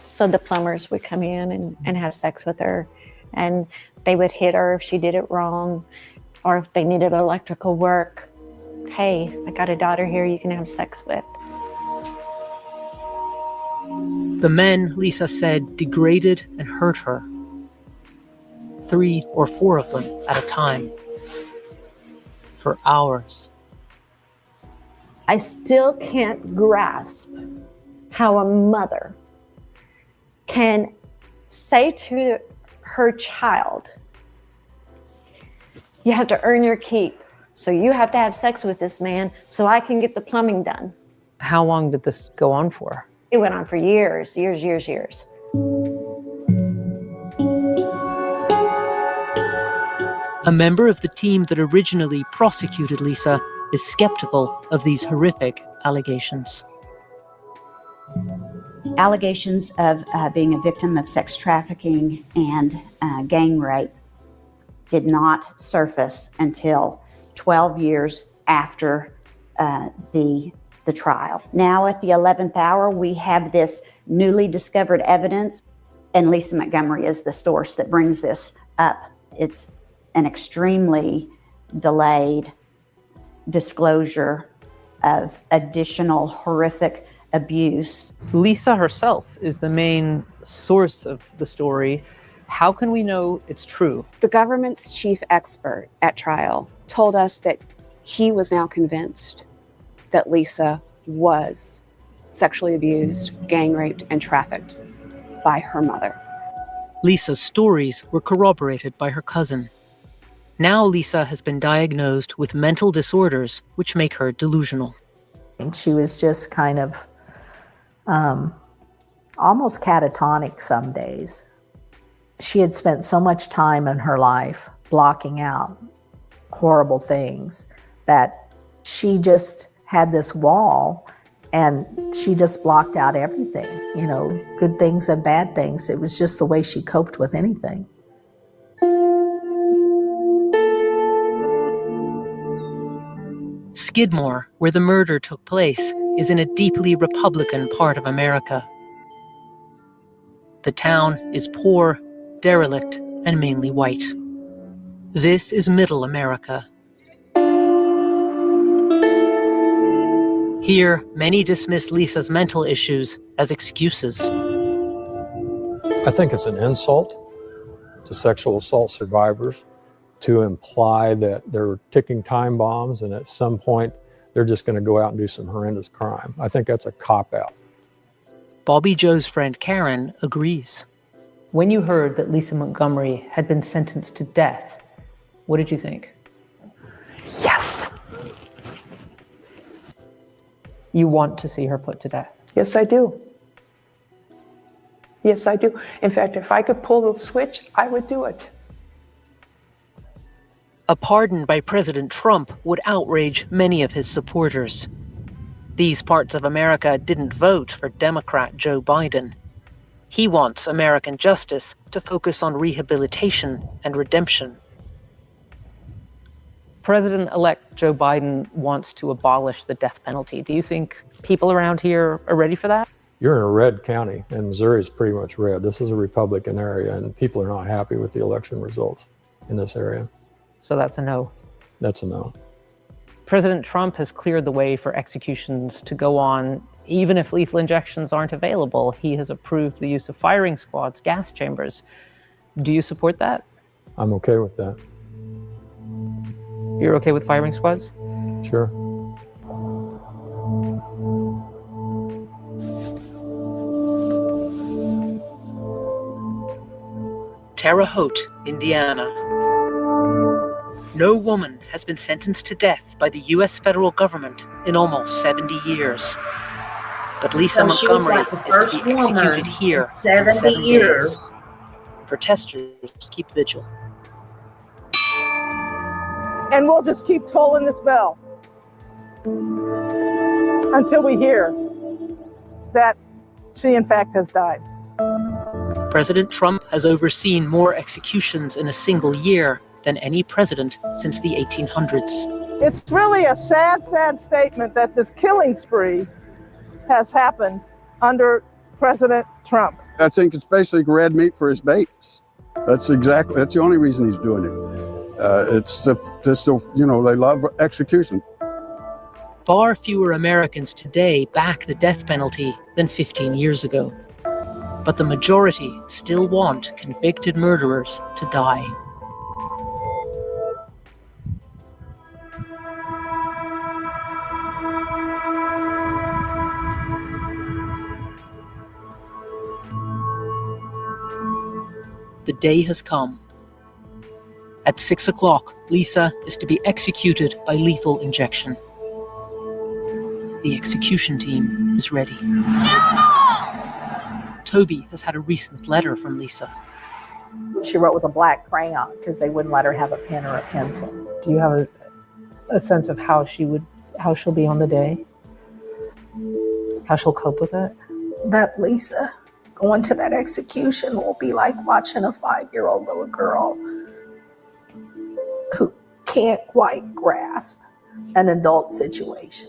So the plumbers would come in and have sex with her. And they would hit her if she did it wrong, or if they needed electrical work. Hey, I got a daughter here you can have sex with. The men, Lisa said, degraded and hurt her. 3 or 4 of them at a time. For hours. I still can't grasp how a mother can say to her child, you have to earn your keep, so you have to have sex with this man so I can get the plumbing done. How long did this go on for? It went on for years. A member of the team that originally prosecuted Lisa is skeptical of these horrific allegations. Allegations of being a victim of sex trafficking and gang rape did not surface until 12 years after the trial. Now at the 11th hour, we have this newly discovered evidence, and Lisa Montgomery is the source that brings this up. It's an extremely delayed disclosure of additional horrific abuse. Lisa herself is the main source of the story. How can we know it's true? The government's chief expert at trial told us that he was now convinced that Lisa was sexually abused, gang raped, and trafficked by her mother. Lisa's stories were corroborated by her cousin. Now Lisa has been diagnosed with mental disorders which make her delusional. She was just kind of almost catatonic some days. She had spent so much time in her life blocking out horrible things that she just had this wall and she just blocked out everything, you know, good things and bad things. It was just the way she coped with anything. Skidmore, where the murder took place, is in a deeply Republican part of America. The town is poor, derelict, and mainly white. This is Middle America. Here, many dismiss Lisa's mental issues as excuses. I think it's an insult to sexual assault survivors to imply that they're ticking time bombs and at some point they're just going to go out and do some horrendous crime. I think that's a cop-out. Bobby Joe's friend Karen agrees. When you heard that Lisa Montgomery had been sentenced to death, what did you think? Yes. You want to see her put to death? Yes, I do. Yes, I do. In fact, if I could pull the switch, I would do it. A pardon by President Trump would outrage many of his supporters. These parts of America didn't vote for Democrat Joe Biden. He wants American justice to focus on rehabilitation and redemption. President-elect Joe Biden wants to abolish the death penalty. Do you think people around here are ready for that? You're in a red county, and Missouri is pretty much red. This is a Republican area, and people are not happy with the election results in this area. So that's a no. That's a no. President Trump has cleared the way for executions to go on, even if lethal injections aren't available. He has approved the use of firing squads, gas chambers. Do you support that? I'm okay with that. You're okay with firing squads? Sure. Terre Haute, Indiana. No woman has been sentenced to death by the U.S. federal government in almost 70 years. But Lisa So she was Montgomery like the is to first be woman executed here in 70 in 7 years. days. Protesters keep vigil. And we'll just keep tolling this bell until we hear that she, in fact, has died. President Trump has overseen more executions in a single year than any president since the 1800s. It's really a sad, sad statement that this killing spree has happened under President Trump. I think it's basically red meat for his baits. That's the only reason he's doing it. They love execution. Far fewer Americans today back the death penalty than 15 years ago. But the majority still want convicted murderers to die. The day has come. At 6 o'clock, Lisa is to be executed by lethal injection. The execution team is ready. Toby has had a recent letter from Lisa. She wrote with a black crayon because they wouldn't let her have a pen or a pencil. Do you have a sense of how she'll be on the day? How she'll cope with it? That Lisa going to that execution will be like watching a 5-year-old little girl who can't quite grasp an adult situation.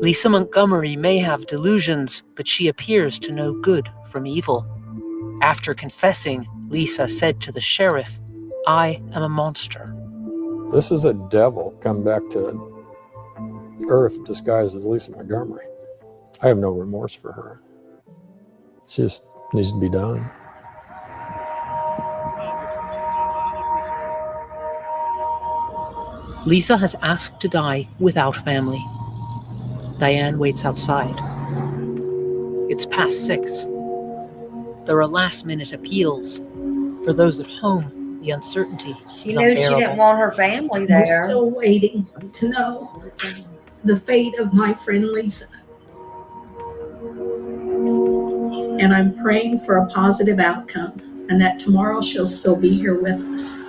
Lisa Montgomery may have delusions, but she appears to know good from evil. After confessing, Lisa said to the sheriff, "I am a monster." This is a devil come back to Earth disguised as Lisa Montgomery. I have no remorse for her. She just needs to be done. Lisa has asked to die without family. Diane waits outside. It's past 6. There are last-minute appeals. For those at home, the uncertainty She is knew unbearable. she didn't want her family We're there. still waiting to know the fate of my friend Lisa. And I'm praying for a positive outcome and that tomorrow she'll still be here with us.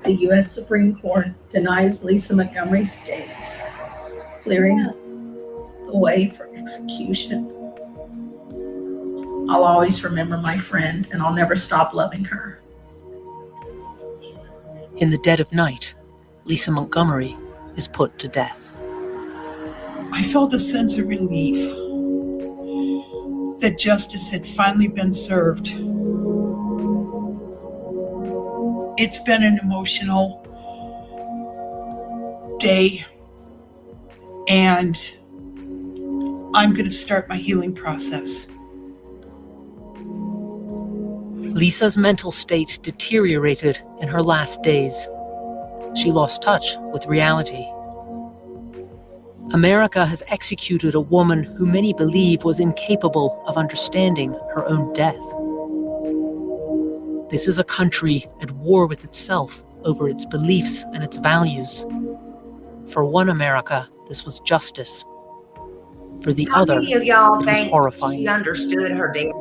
The U.S. Supreme Court denies Lisa Montgomery's status, clearing the way for execution. I'll always remember my friend, and I'll never stop loving her. In the dead of night, Lisa Montgomery is put to death. I felt a sense of relief that justice had finally been served. It's been an emotional day, and I'm going to start my healing process. Lisa's mental state deteriorated in her last days. She lost touch with reality. America has executed a woman who many believe was incapable of understanding her own death. This is a country at war with itself over its beliefs and its values. For one America, this was justice. For the How other, many of y'all it was think horrifying. she understood her death?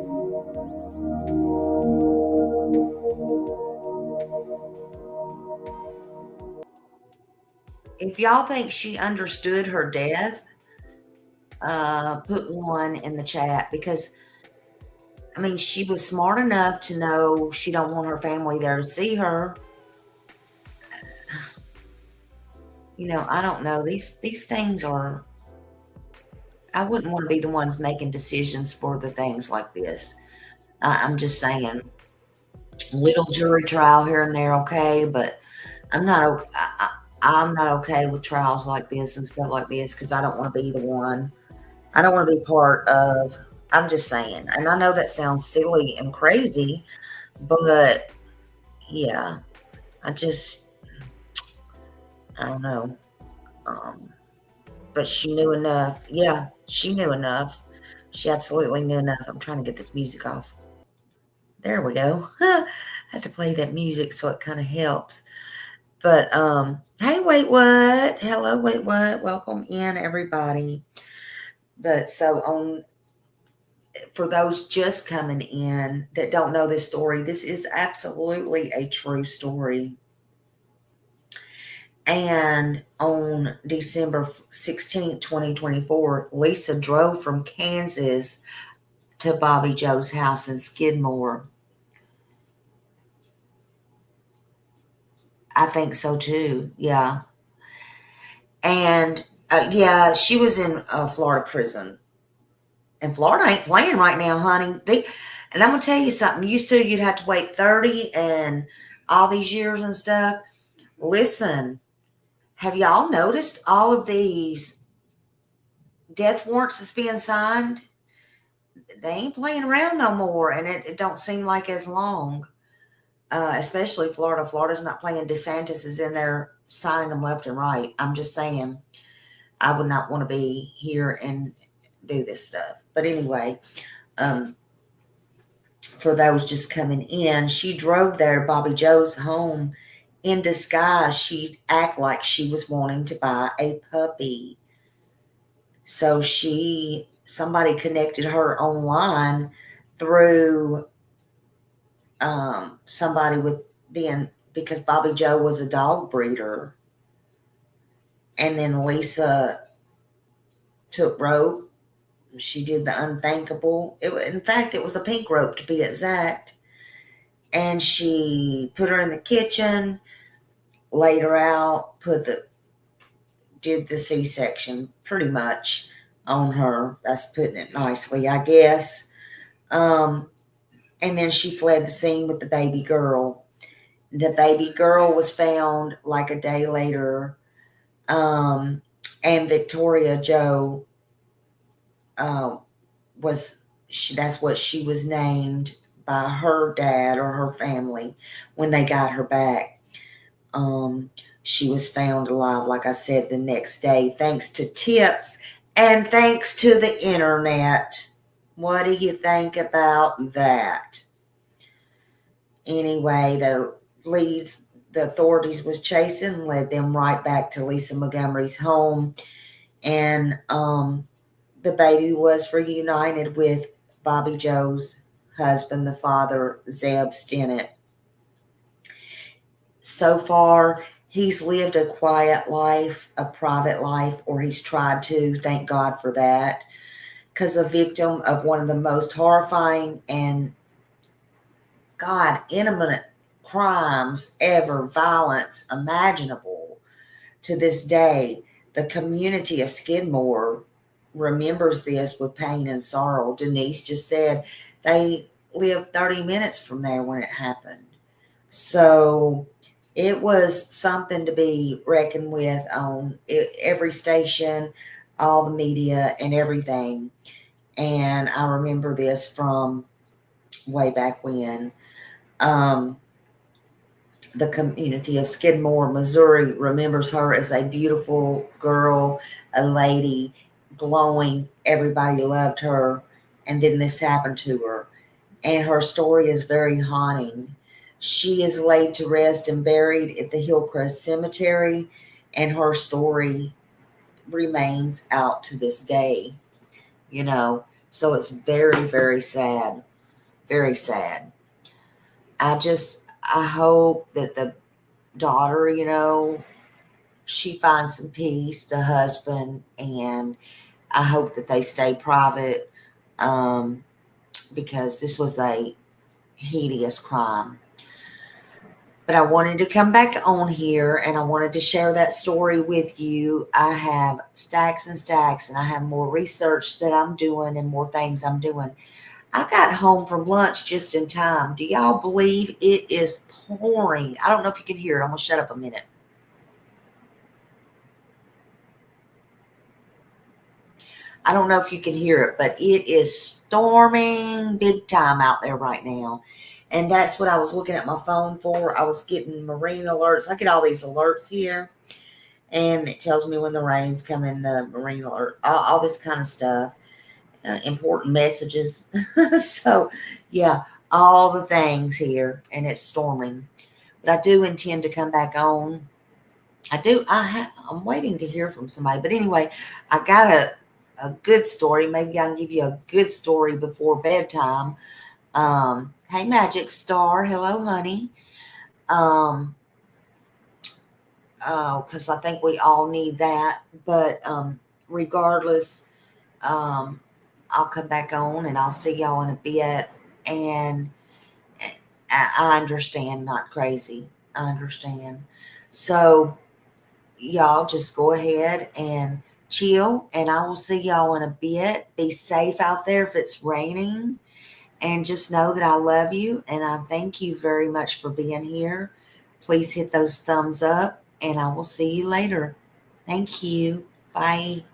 If y'all think she understood her death, put 1 in the chat, because I mean, she was smart enough to know she don't want her family there to see her. You know, I don't know. These things are, I wouldn't want to be the ones making decisions for the things like this. I'm just saying, little jury trial here and there, okay, but I'm not okay with trials like this and stuff like this, because I don't want to be the one. I don't want to be part of. I'm just saying, and I know that sounds silly and crazy, but yeah, I don't know. But she knew enough. Yeah, she knew enough. She absolutely knew enough. I'm trying to get this music off. There we go. I have to play that music so it kind of helps. But hey, wait, what? Hello, wait, what? Welcome in, everybody. But so for those just coming in that don't know this story, this is absolutely a true story. And on December 16, 2024, Lisa drove from Kansas to Bobby Joe's house in Skidmore. I think so too. Yeah. And yeah, she was in a Florida prison. And Florida ain't playing right now, honey. And I'm going to tell you something. Used to, you'd have to wait 30 and all these years and stuff. Listen, have y'all noticed all of these death warrants that's being signed, they ain't playing around no more, and it don't seem like as long. Especially Florida. Florida's not playing. DeSantis is in there signing them left and right. I'm just saying, I would not want to be here and do this stuff. But anyway, for those just coming in, she drove there to Bobby Joe's home in disguise. She'd act like she was wanting to buy a puppy. So somebody connected her online through somebody because Bobby Joe was a dog breeder. And then Lisa took rope. She did the unthinkable. In fact, it was a pink rope to be exact. And she put her in the kitchen, laid her out, did the C-section pretty much on her. That's putting it nicely, I guess. And then she fled the scene with the baby girl. The baby girl was found like a day later. And Victoria Joe that's what she was named by her dad or her family when they got her back. She was found alive, like I said, the next day, thanks to tips and thanks to the internet. What do you think about that? Anyway, the authorities was chasing, led them right back to Lisa Montgomery's home, and the baby was reunited with Bobby Joe's husband, the father, Zeb Stinnett. So far, he's lived a quiet life, a private life, or he's tried to. Thank God for that. Because a victim of one of the most horrifying and, imminent crimes ever, violence imaginable to this day. The community of Skidmore remembers this with pain and sorrow. Denise just said they lived 30 minutes from there when it happened. So it was something to be reckoned with on every station, all the media and everything. And I remember this from way back when. The community of Skidmore, Missouri remembers her as a beautiful girl, a lady, glowing. Everybody loved her. And then this happened to her. And her story is very haunting. She is laid to rest and buried at the Hillcrest Cemetery. And her story remains out to this day. So it's very, very sad. Very sad. I hope that the daughter, she finds some peace, the husband, and I hope that they stay private because this was a hideous crime. But I wanted to come back on here and I wanted to share that story with you. I have stacks and stacks, and I have more research that I'm doing and more things I'm doing. I got home from lunch just in time. Do y'all believe it is pouring? I don't know if you can hear it. I'm going to shut up a minute. I don't know if you can hear it, but it is storming big time out there right now. And that's what I was looking at my phone for. I was getting marine alerts. I get all these alerts here. And it tells me when the rain's coming, the marine alert, all this kind of stuff. Important messages. So, yeah, all the things here. And it's storming. But I do intend to come back on. I'm waiting to hear from somebody. But anyway, I got a good story. Maybe I can give you a good story before bedtime. Hey, Magic Star. Hello, honey. Because I think we all need that. But regardless, I'll come back on and I'll see y'all in a bit. And I understand, not crazy. I understand. So y'all just go ahead and chill, and I will see y'all in a bit. Be safe out there if it's raining, and just know that I love you and I thank you very much for being here. Please hit those thumbs up, and I will see you later. Thank you. Bye.